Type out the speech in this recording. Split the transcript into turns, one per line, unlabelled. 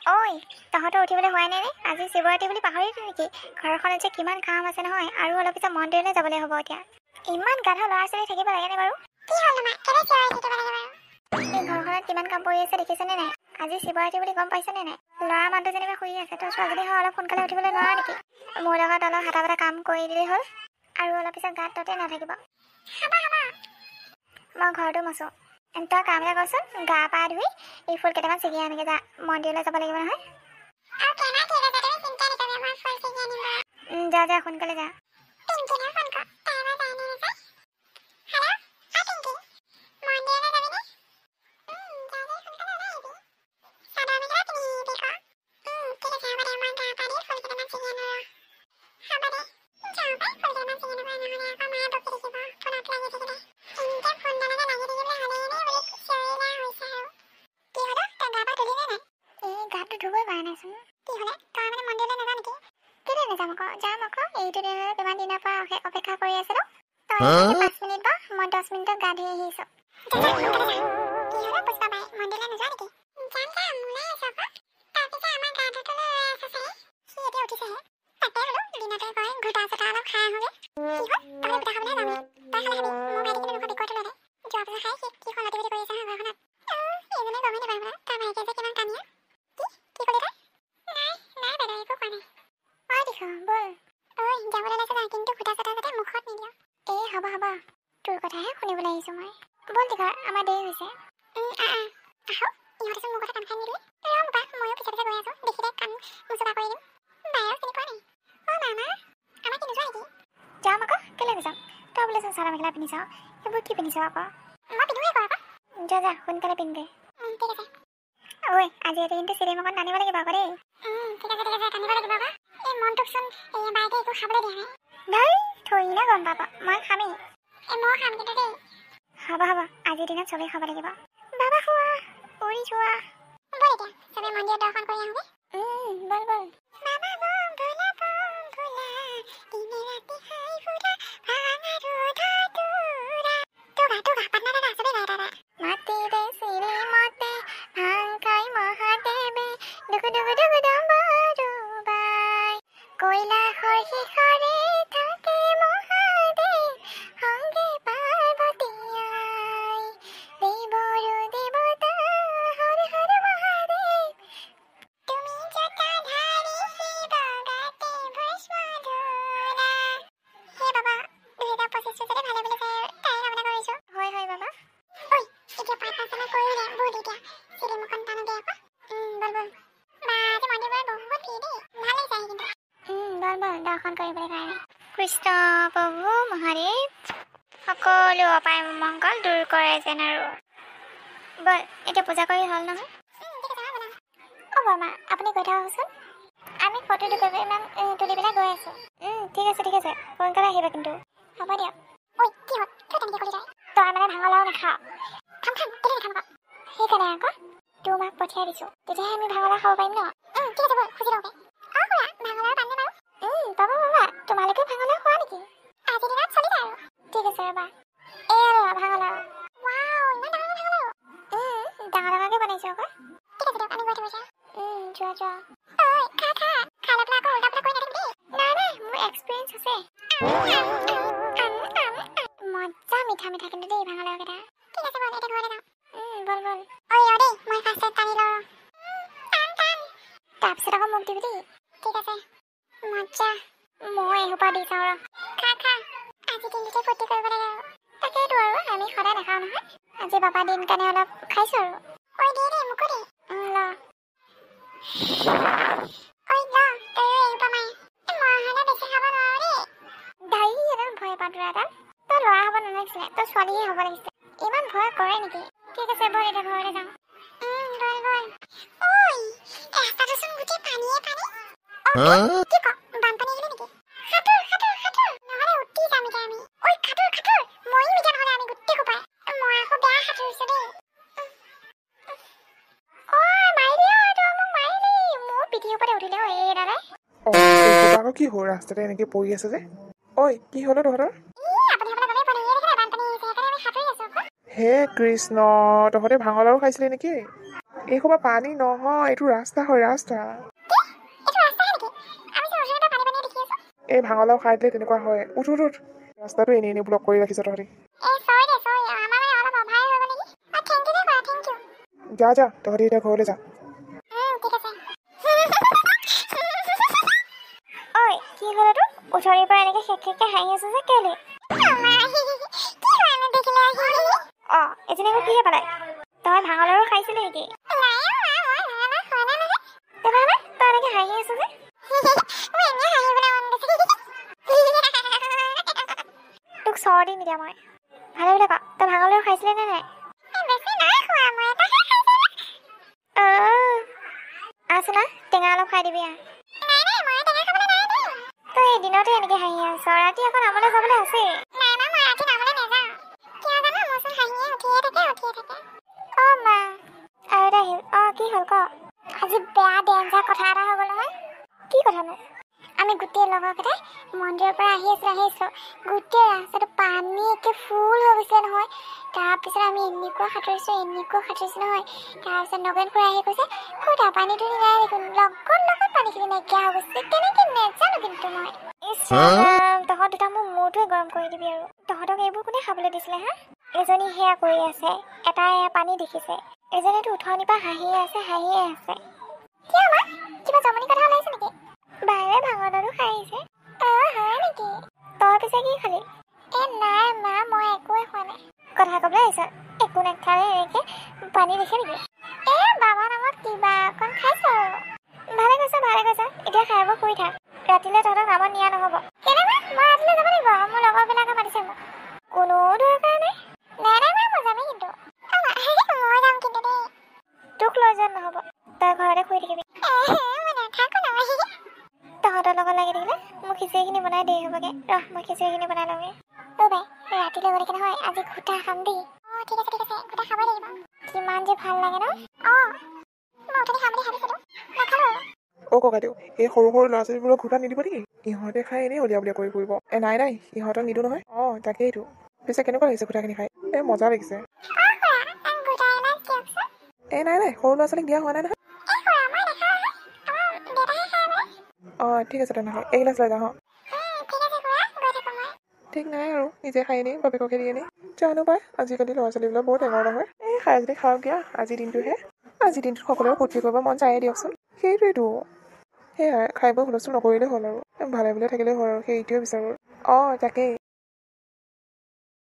ঐ তহঁতৰ উঠিবলৈ হোৱাই নাই নে? আজি শিৱৰাত্ৰি বুলি পাহৰিলি নেকি? ঘৰখনত যে কিমান কাম আছে নহয়, আৰু অলপ পিছত মন্দিৰলৈ যাবলৈ হ'ব এতিয়া। ইমান গাধা ল'ৰা ছোৱালী থাকিব লাগেনে বাৰু? কি হ'ল মা? কেলে চিঞৰি থাকিব লাগে বাৰু? এই ঘৰখনত কিমান কাম পৰি আছে দেখিছেনে নাই? আজি শিৱৰাত্ৰি বুলি গম পাইছেনে নাই? ল'ৰা মানুহটো যেনিবা শুই আছে, তই ছোৱালীজনী হৈ অলপ সোনকালে উঠিবলৈ নোৱাৰা নেকি? মোৰ লগত অলপ হাতা পাতা কাম কৰি দিলেই হ'ল, আৰু অলপ পিছত গাত ততে নাথাকিব। মই ঘৰটো মচো। তই কাম এটা কৰচোন, গা পা ধুই এই ফুল কেইটামান ছিগি আনগে যা, মন্দিৰলৈ যাব লাগিব নহয়। যা যা সোনকালে যা। এইটো দিনলৈ কিমান দিনৰ পৰা অপেক্ষা কৰি আছিলো। তই 5 মিনিট বা মই 10 মিনিটত গা ধুই আহিছো। মন্দিৰলৈ নোযোৱা নেকি? তোৰ কথাহে শুনিবলৈ আহিছো মই। বল দীঘৰ, আমাৰ দেৰি হৈছে। ইহঁতে চোন মোৰ কথা কাণ খাই নিদিয়ে। ময়ো পিছে পিছে গৈ আছো, দেখিলে কাণ মুচুকা কৰি দিম। বায়েও চিনি পোৱা নাই। মামা আমাৰ কি নোযোৱা নেকি? যাম আকৌ, কেলে নাযাম? তই বোলে চোন চাদৰ মেখেলা পিন্ধিছ, সেইবোৰ কি পিন্ধিছ আকৌ? মই পিন্ধোৱে আকৌ। যা যা সোনকালে পিন্ধ দে। ঠিক আছে। ঐ আজি ৰাতি কিন্তু চিৰিম অকণ টানিব লাগিব আকৌ দেই। ঠিক আছে টানিব লাগিব আকৌ। এই মনটোকচোন বাইকে একো খাবলৈ দিয়া নাই। ধেই থৈ না গম পাব, মই খামেই। মই খাম কিন্তু দেই। হ'ব আজিৰ দিনত চবেই খাব লাগিব। বাবা খোৱা উৰি যোৱা। বল এতিয়া চবে মন্দিৰত দৰ্শন কৰি আহোঁগে। বল বল। বাবা বম ভোলা দিনে ৰাতি খাই ফুৰা ভাঙা ৰোধা তোৰা। তোগা পাটনা দাদা চবে গায় দাদা। মাতি দে চিৰি মতে ভাং খাই মহাদেৱে দুগু দুগু দুগু দম্বৰু বাই কৈলাশৰ শিখৰে থাকে মহাদেৱ সংগে পাৰ্বতী আই দেৱৰো দেৱতা হৰ হৰ মহাদেৱ তুমি জটাধাৰী শিৱ গাতে ভস্ম ধৰা। হে বাবা 2025 যাতে ভালে ভালে যায় তাই কামনা কৰিছো। হয় বাবা। ঐ এতিয়া প্ৰাৰ্থনা কৰিলে বল এতিয়া চিৰিমুখন টানোগে আকৌ। বল বল। বা আজি মন্দিৰবোৰত বহুত ভিৰ দেই, ভাল লাগিছে আহি কিন্তু। বল দৰ্শন কৰিবলৈ কাৰণে। কৃষ্ণ প্ৰভু মহাদেৱ সকলো অপায় মংগল দূৰ কৰে যেন। আৰু বল এতিয়া পূজা কৰি হ'ল নহয়। বৰ্মা আপুনি কৈ থাককচোন, আমি ফটো তুলি পেলাই গৈ আছো। ঠিক আছে সোনকালে আহিবা কিন্তু। হ'ব দিয়ক। ঐ কি হ'ল তই তেনেকৈ কৰি যায়? তই মানে ভাঙলাও নাখাওঁ। খাম কেলে নাখাম আকৌ? সেইকাৰণে আকৌ তোৰ মাক পঠিয়াই দিছো, তেতিয়াহে আমি ভাঙলা খাব পাৰিম ন। ঠিক আছে বল খুজি লওঁগে। খুৰা ভাঙলাও পামনে বাৰু? পাবা তোমালোকে ভাঙলাও খোৱা নেকি? আজিৰ দিনত চলি যায় আৰু। ঠিক আছে ৰ'বা। ভাঙলাও। ৱাও ইমান ডাঙৰ ভাঙলাও। ডাঙৰকে বনাইছো আকৌ। ঠিক আছে দিয়ক আমি গৈ থাকোঁ। যোৱা। ঐ খা খাই লৈ পেলাই আকৌ উল্টা পুল্টা কৰি নাথাকিবি দেই। নাই মোৰ এক্সপিৰিয়েঞ্চ আছে। মজা মিঠা কিন্তু দেই ভাঙলাও কেইটা। ঠিক আছে বল এতিয়া ঘৰলৈ যাওঁ। বল ঐ দেই মই ফাৰ্ষ্ট টানি লওঁ। টান তাৰপিছত আকৌ মোক দিবি দেই। ঠিক আছে মজা। মই এসোপা দি চাওঁ ৰ। খা আজি দিনটোতে ফূৰ্তি কৰিব লাগে আৰু। তাকেইতো আৰু আমি সদায় নাখাওঁ নহয়, আজি বাবা দিন কাৰণে অলপ খাইছো আৰু। ঐ দে মোকো দে। ল তইও এসোপা মাৰি। মই হ'লে বেছি খাব নোৱাৰো দেই। দাৰি এডাল ভয় পাতৰা এডাল। তই ল'ৰা হ'ব নালাগিছিলে, তই ছোৱালীহে হ'ব লাগিছিলে। ইমান ভয় কৰে নেকি? ঠিক আছে বল এতিয়া ঘৰলৈ যাওঁ। বল। ঐ ৰাস্তাটোচোন গোটেই পানীয়ে পানী। কি ক বানপানী আহিলে নেকি? সাঁতোৰ নহ'লে উঠি যাম এতিয়া আমি। ঐ সাঁতোৰ মৰিম এতিয়া নহ'লে আমি গোটেই সোপাই। মই আকৌ বেয়া সাঁতুৰিছো দেই। মোৰ পিঠিৰ ওপৰতে উঠিলে এইডালে।
এইকেইটা আকৌ কি হ'ল ৰাস্তাতে এনেকে পৰি আছে যে? ঐ কি হ'ল তহঁতৰ? হে কৃষ্ণ তহঁতে ভাঙলাও খাইছিলি নেকি? এই সোপা পানী নহয়, এইটো ৰাস্তা হয়, ৰাস্তা।
এইটো ৰাস্তা নেকি? আমি যে ওচৰতে পানী পানী দেখি আছো।
এই ভাঙলাও খাই দিলে তেনেকুৱা হয়। উঠ উঠ উঠ, ৰাস্তাটো এনেই এনেই ব্লক কৰি ৰাখিছ তহঁতি।
চৰি দে চৰি, আমাৰ মানে অলপ অভাৰ হৈ গ'ল নেকি? থেংক ইউ দে কৰা, থেংক ইউ।
যা যা, তহঁতি এতিয়া ঘৰলৈ যা।
ঠিক আছে। ঐ কি হ'ল তোৰ? উঠনিৰ পৰা এনেকে খেকখেককে হাঁহি আছে যে কেলে? এজনী আকৌ কিহে পালে? তই ভাঙালৰো খাইছিলি নেকি? তেনেহ'লে তই এনেকে হাঁহি আছ যে? তোক চৰ দিম এতিয়া মই। ভালে বোলে ক, তই ভাঙালৰো খাইছিলি নে নাই? আছে না, টেঙা অলপ খাই দিবি আহ। তই এদিনতে এনেকে হাঁহি আছ, ৰাতি আকৌ নামলৈ যাবলৈ আছে। কি হ'ল ক? আজি বেয়া ডেঞ্জাৰ কথা এটা হৈ গ'ল নহয়। কি কথানো? আমি গোটেই লগৰকেইটাই মন্দিৰৰ পৰা আহি আছিলো। গোটেই ৰাস্তাটো পানী একে ফুল হৈ গৈছে নহয়। তাৰপিছত আমি এনেকুৱা সাঁতুৰিছো নহয়। তাৰপিছত নগেন খুৰা আহি কৈছে, সুধা পানীটো নাই দেখোন, লগত পানীখিনি নাইকিয়া হৈ গৈছে। কেনেকে নেজানো কিন্তু মই। তহঁত দুটা মোৰ মূৰটোৱে গৰম কৰি দিবি আৰু। তহঁতক এইবোৰ কোনে খাবলৈ দিছিলে হা? এজনী সেয়া কৰি আছে, এটাই এয়া পানী দেখিছে। এজনীতো উঠনিৰ পৰা হাঁহিয়ে আছে। কিয় মা? কিবা জমনি কথা ওলাইছে নেকি? বাৰে ভাঙনৰো খাই আহিছে। হয় নেকি? তই পিছে কি খালি? নাই মা, মই একোৱে খোৱা নাই। কথা ক'বলৈ আহিছ? একো নাখালে এনেকে পানী দেখে নেকি? বাবা নামত কিবা অকণ খাইছো আৰু। ভালে কৈছ। এতিয়া খাই বৈ শুই থাক। ৰাতিলৈ তহঁতক নামত নিয়া নহ'ব। কেনেবা? মই ৰাতিলৈ যাব লাগিব। মোৰ লগৰবিলাকে মাতিছে মোক। কোনো দৰকাৰ নাই। নাই মই যামেই কিন্তু। মই যাম কিন্তু দেই। তোক লৈ যোৱা নহ'ব। তই ঘৰতে শুই থাকিবি। তহঁতৰ লগত লাগি থাকিলে মোৰ খিচিৰিখিনি বনাই দেৰি হ'বগে। মই খিচিৰিখিনি বনাই লওঁগে। বাই, ৰাতিলৈ গ'লেকে নহয়, আজি ঘোটা খাম দেই। ঠিক আছে, ঘোটা খাবই লাগিব। কিমান যে ভাল লাগে ন? মই অথনি খাম বুলি ভাবিছিলো, নাখালো।
ককাইদেউ, এই সৰু ল'ৰা ছোৱালীবোৰক ঘোটা নিদিব নেকি? ইহঁতে খাই এনেই উলিয়া কৰি ফুৰিব। নাই, ইহঁতক নিদো নহয়। তাকেইতো। পিছে কেনেকুৱা লাগিছে ঘোটাখিনি খাই? মজা লাগিছে। নাই, সৰু ল'ৰা ছোৱালীক দিয়া হোৱা নাই নহয়। ঠিক আছে তেনেহ'লে, এইগিলাচ লৈ যাওঁ। ঠিক নাই আৰু, নিজে খাই এনেই বাপেককে দি এনেই। জানো পাই, আজিকালি ল'ৰা ছোৱালীবিলাক বৰ টেঙৰ নহয়। খাই যদি খাওক দিয়া, আজিৰ দিনটোত সকলোৰে ফূৰ্তি কৰিব মন যায়ে দিয়কচোন। সেইটোৱেতো। সেয়াই, খাই বৈ হুলস্থুল নকৰিলেই হ'ল আৰু। ভালে বোলে থাকিলেই হ'ল আৰু, সেইটোৱে বিচাৰোঁ। তাকেই।